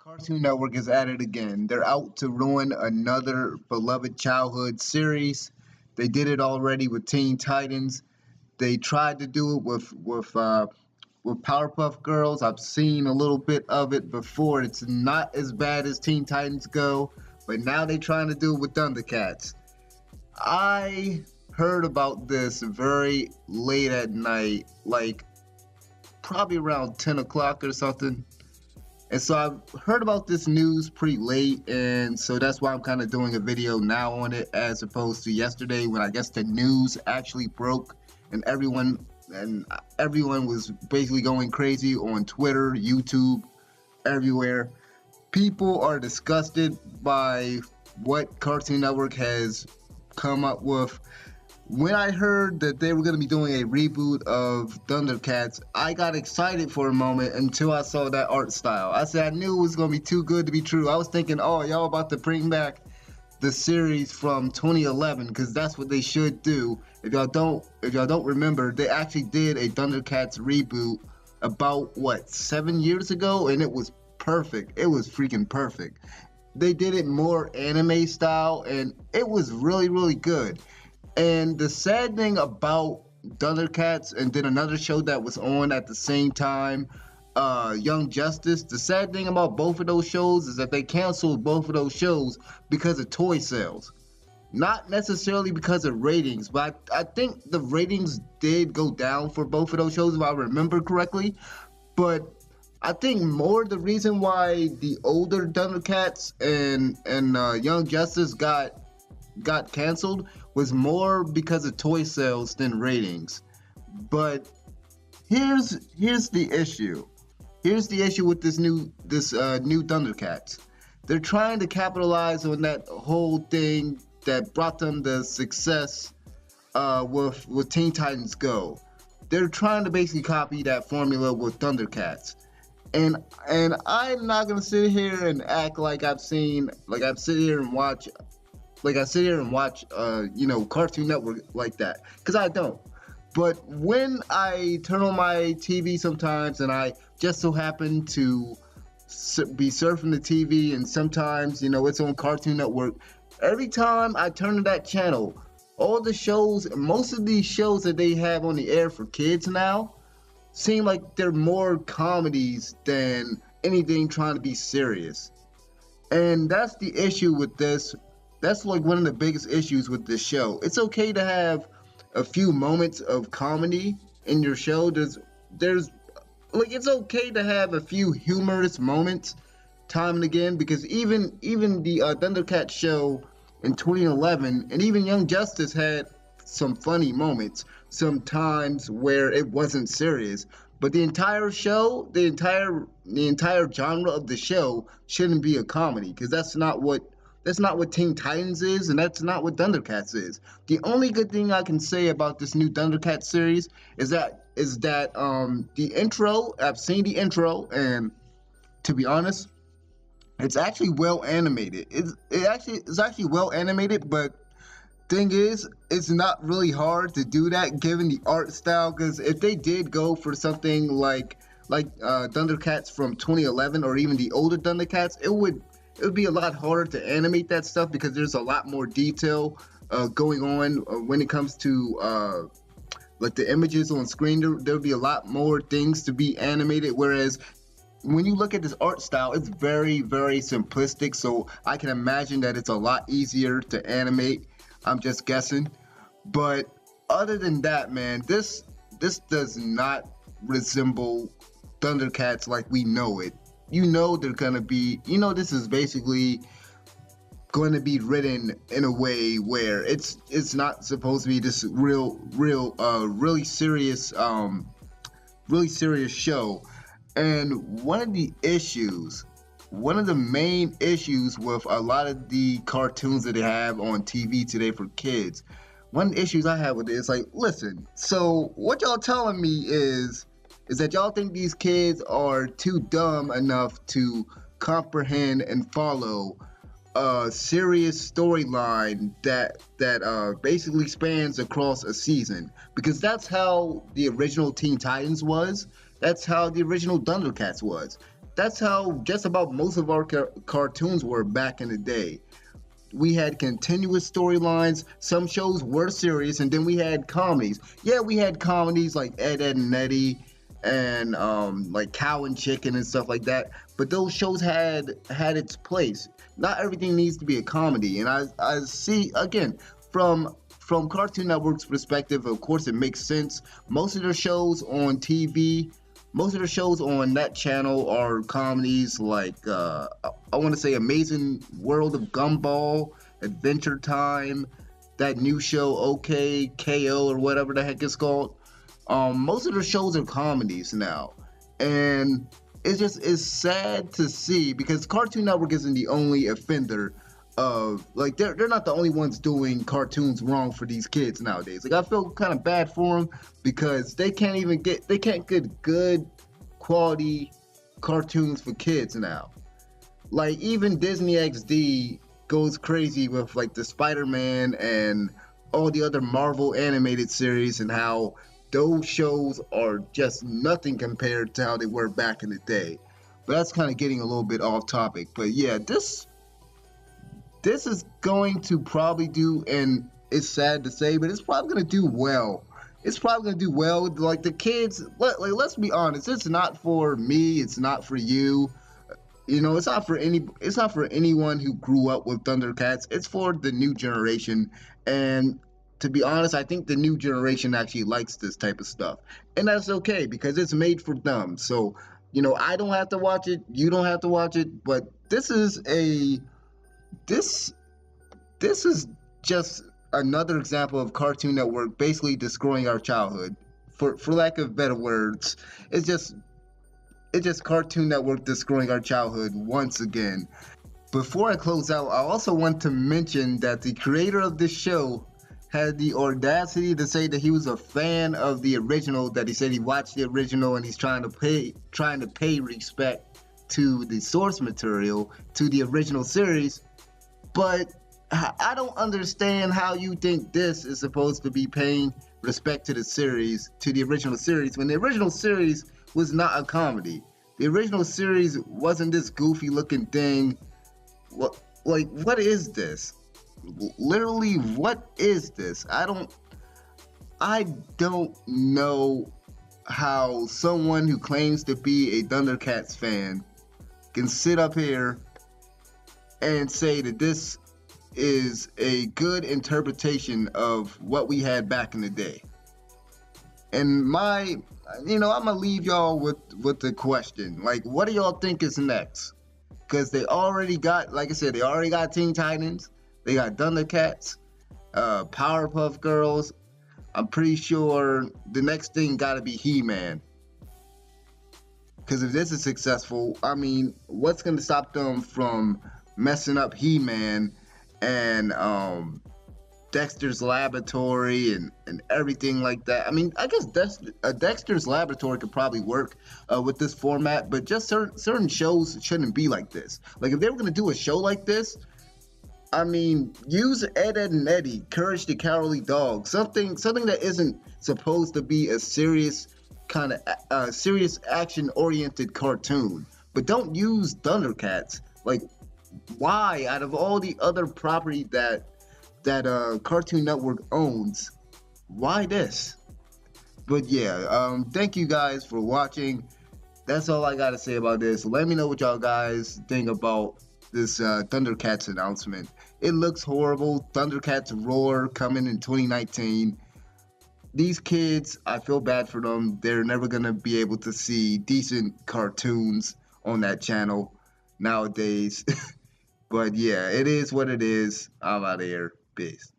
Cartoon Network is at it again. They're out to ruin another beloved childhood series. They did it already with Teen Titans. They tried to do it with Powerpuff Girls. I've seen a little bit of it before. It's not as bad as Teen Titans Go, but now they're trying to do it with ThunderCats. I heard about this very late at night, like probably around 10 o'clock or something. And so I've heard about this news pretty late, and so that's why I'm kind of doing a video now on it as opposed to yesterday when I guess the news actually broke and everyone was basically going crazy on Twitter, YouTube, everywhere. People are disgusted by what Cartoon Network has come up with. When I heard that they were going to be doing a reboot of ThunderCats, I got excited for a moment until I saw that art style. I said I knew it was going to be too good to be true. I was thinking, oh, y'all about to bring back the series from 2011 because that's what they should do. If y'all don't remember, they actually did a ThunderCats reboot about 7 years ago, and it was perfect. It was freaking perfect. They did it more anime style, and it was really, really good. And the sad thing about ThunderCats and then another show that was on at the same time, Young Justice, the sad thing about both of those shows is that they canceled both of those shows because of toy sales. Not necessarily because of ratings, but I think the ratings did go down for both of those shows if I remember correctly. But I think more the reason why the older ThunderCats and Young Justice got canceled was more because of toy sales than ratings. But here's the issue. Here's the issue with this new ThunderCats. They're trying to capitalize on that whole thing that brought them the success with Teen Titans Go. They're trying to basically copy that formula with ThunderCats. And I'm not gonna sit here and act like I sit here and watch Cartoon Network like that, because I don't. But when I turn on my TV sometimes and I just so happen to be surfing the TV and sometimes, it's on Cartoon Network, every time I turn to that channel, all the shows, most of these shows that they have on the air for kids now, seem like they're more comedies than anything trying to be serious. And that's the issue with this. That's like one of the biggest issues with this show. It's okay to have a few moments of comedy in your show. It's okay to have a few humorous moments time and again, because even the ThunderCats show in 2011 and even Young Justice had some funny moments sometimes where it wasn't serious. But the entire show, the entire genre of the show shouldn't be a comedy, because that's not what Teen Titans is, and that's not what ThunderCats is. The only good thing I can say about this new ThunderCats series is that the intro. I've seen the intro, and to be honest, it's actually well animated. It's actually well animated, but thing is, it's not really hard to do that given the art style. Because if they did go for something like ThunderCats from 2011 or even the older ThunderCats, it would be a lot harder to animate that stuff, because there's a lot more detail going on when it comes to the images on screen. There'll be a lot more things to be animated, whereas when you look at this art style, it's very, very simplistic. So I can imagine that it's a lot easier to animate. I'm just guessing. But other than that, man, this does not resemble ThunderCats like we know it. They're gonna be, this is basically going to be written in a way where it's not supposed to be this really serious show. And one of the main issues with a lot of the cartoons that they have on TV today for kids, one of the issues I have with it is listen, so what y'all telling me is that y'all think these kids are too dumb enough to comprehend and follow a serious storyline that basically spans across a season, because that's how the original Teen Titans was. That's how the original ThunderCats was. that's how just about most of our cartoons were back in the day. We had continuous storylines. Some shows were serious, and then we had comedies. Yeah, we had comedies like Ed and Eddie, and like Cow and Chicken and stuff like that. But those shows had its place. Not everything needs to be a comedy, and I see again from Cartoon Network's perspective. Of course, it makes sense. Most of their shows on TV, most of the shows on that channel are comedies like I want to say Amazing World of Gumball, Adventure Time, that new show OK KO or whatever the heck it's called. Most of the shows are comedies now, and it's sad to see because Cartoon Network isn't the only offender of like they're not the only ones doing cartoons wrong for these kids nowadays. Like I feel kind of bad for them because they can't get good quality cartoons for kids now. Like even Disney XD goes crazy with like the Spider-Man and all the other Marvel animated series and how those shows are just nothing compared to how they were back in the day. But that's kind of getting a little bit off topic. But yeah, this is going to probably do, and it's sad to say, but it's probably going to do well. It's probably going to do well. Like the kids, let's be honest, it's not for me, it's not for you. You know, it's not for anyone who grew up with Thundercats. It's for the new generation. And to be honest, I think the new generation actually likes this type of stuff. And that's okay because it's made for them. So, you know, I don't have to watch it, you don't have to watch it, but this this is just another example of Cartoon Network basically destroying our childhood. For lack of better words, it's just Cartoon Network destroying our childhood once again. Before I close out, I also want to mention that the creator of this show had the audacity to say that he was a fan of the original, that he said he watched the original and he's trying to pay respect to the source material, to the original series. But I don't understand how you think this is supposed to be paying respect to the series, to the original series, when the original series was not a comedy. The original series wasn't this goofy looking thing. What is this? Literally, what is this? I don't know how someone who claims to be a Thundercats fan can sit up here and say that this is a good interpretation of what we had back in the day. And I'm gonna leave y'all with the question, like, what do y'all think is next? Because they already got, like I said, they already got Teen Titans, they got Thundercats, Powerpuff Girls. I'm pretty sure the next thing gotta be He-Man. Because if this is successful, I mean, what's gonna stop them from messing up He-Man and Dexter's Laboratory and everything like that? I mean, I guess Dexter's Laboratory could probably work with this format, but just certain shows shouldn't be like this. Like if they were gonna do a show like this, I mean, use Ed and Eddie, Courage the Cowardly Dog, something that isn't supposed to be a serious kind of serious action-oriented cartoon. But don't use Thundercats. Like, why, out of all the other property that Cartoon Network owns, why this? But yeah, thank you guys for watching. That's all I gotta say about this. Let me know what y'all guys think about this Thundercats announcement. It looks horrible. Thundercats ROAR coming in 2019. These kids, I feel bad for them. They're never gonna be able to see decent cartoons on that channel nowadays. But yeah, it is what it is. I'm out of here. Peace.